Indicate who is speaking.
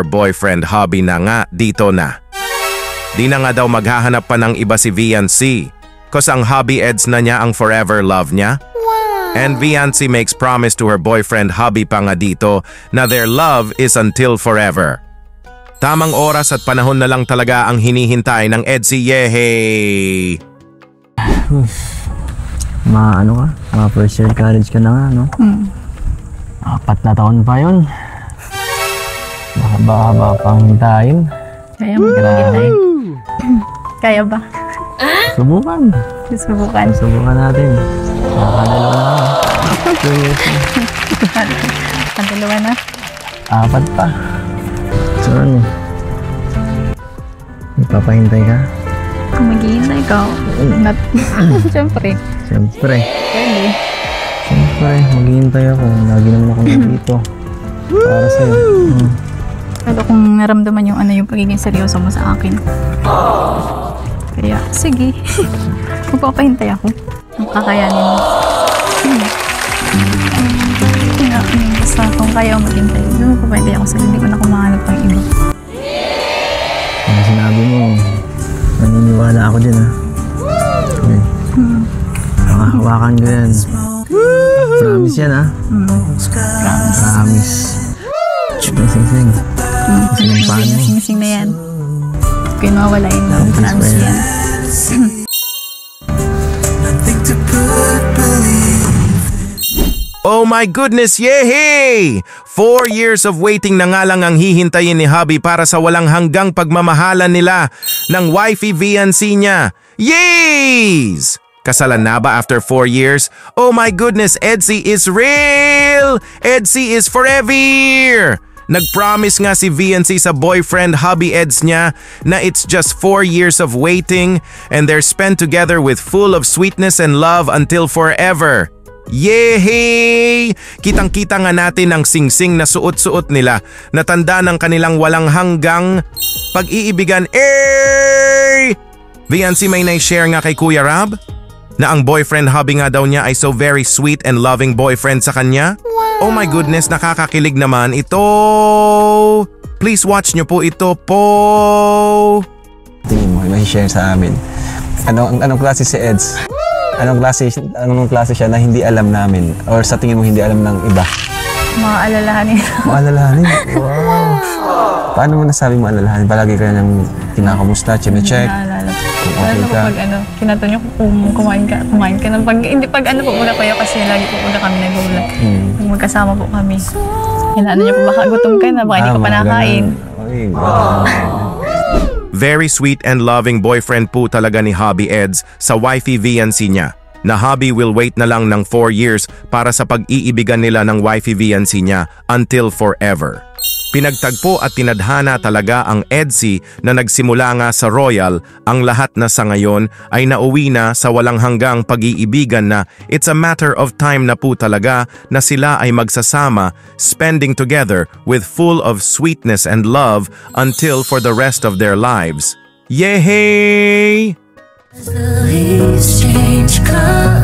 Speaker 1: her boyfriend Hobby na nga dito na. Di na nga daw maghahanap pa ng iba si Viancy, cause ang Hobby Eds na niya ang forever love niya. And Viancy makes promise to her boyfriend Hobby pa nga dito na their love is until forever. Tamang oras at panahon na lang talaga ang hinihintay ng Edsy. Yehey!
Speaker 2: First year college ka na nga, no? 4 na taon pa yun. Mahaba-haba pang hintayin.
Speaker 3: Kaya mo maghintay. Kaya ba?
Speaker 2: Subukan.
Speaker 3: Susubukan.
Speaker 2: Subukan natin. Nakakadalawa na ako. 2 years na.
Speaker 3: Ang dalawa na.
Speaker 2: 4 pa. So ano? Ipapahintay ka?
Speaker 3: Kung maghihintay ka, not, siyempre.
Speaker 2: Siyempre.
Speaker 3: Pwede.
Speaker 2: Siyempre, maghihintay ako. Lagi naman ako dito. Para sa'yo.
Speaker 3: Pero kung naramdaman yung yung pagiging seryoso mo sa akin. Kaya, sige. Magpapahintay ako. Kung kakayanin mo. Basta kung kaya mo maghintay, magpapahintay ako sa'yo. Hindi ko na kumahanap pang iba.
Speaker 2: Kung sinabi mo, naniniwala ako dyan, ha? Okay. Hawakan ko yan. Promise yan, ha? Promise. Sing-sing. Sing paano?
Speaker 3: Sing-sing na yan. Kaya mawala yun. Promise yan.
Speaker 4: Nothing to put believe.
Speaker 1: Oh my goodness, yehey! 4 years of waiting na nga lang ang hihintayin ni hubby para sa walang hanggang pagmamahalan nila ng wifey VNC niya. Yees! Kasalan na ba after 4 years? Oh my goodness, Edsy is real! Edsy is forever! Nag-promise nga si VNC sa boyfriend hubby Eds niya na it's just 4 years of waiting and they're spent together with full of sweetness and love until forever. Yehey! Kitang-kita nga natin ang singsing na suot-suot nila na tanda ng kanilang walang hanggang pag-iibigan. VNC may na-share nga kay Kuya Rab na ang boyfriend hubby nga daw niya ay so very sweet and loving boyfriend sa kanya. Oh my goodness, nakakakilig naman ito. Please watch nyo po ito po.
Speaker 5: Tingin mo, may share sa amin. Anong klase si Eds? Anong klase siya na hindi alam namin? Or sa tingin mo hindi alam ng iba?
Speaker 3: Mga alalahanin.
Speaker 5: Maalalahanin? Wow! Paano mo nasabi mo alalahanin? Palagi ka niyang kinakamusta, chine-check?
Speaker 3: Naalala ko.
Speaker 5: Kung
Speaker 3: Lalo
Speaker 5: okay
Speaker 3: ko
Speaker 5: ka?
Speaker 3: pag kinatanong ko kung kumain ka na. Pag po muna kayo kasi lagi po muna kami nag-ulat. Pag magkasama po kami. Hinaano niyo po baka gutom ka na, baka hindi ko pa nakain.
Speaker 5: Ay, wow.
Speaker 1: Very sweet and loving boyfriend po talaga ni hubby Eds sa wifey VNC niya. Na hubby will wait na lang ng 4 years para sa pag-iibigan nila ng wifey VNC niya until forever. Pinagtagpo at tinadhana talaga ang Edsy na nagsimula nga sa Royal, ang lahat na sa ngayon ay nauwi na sa walang hanggang pag-iibigan na it's a matter of time na po talaga na sila ay magsasama, spending together with full of sweetness and love until for the rest of their lives. Yehey!
Speaker 4: The leaves change color.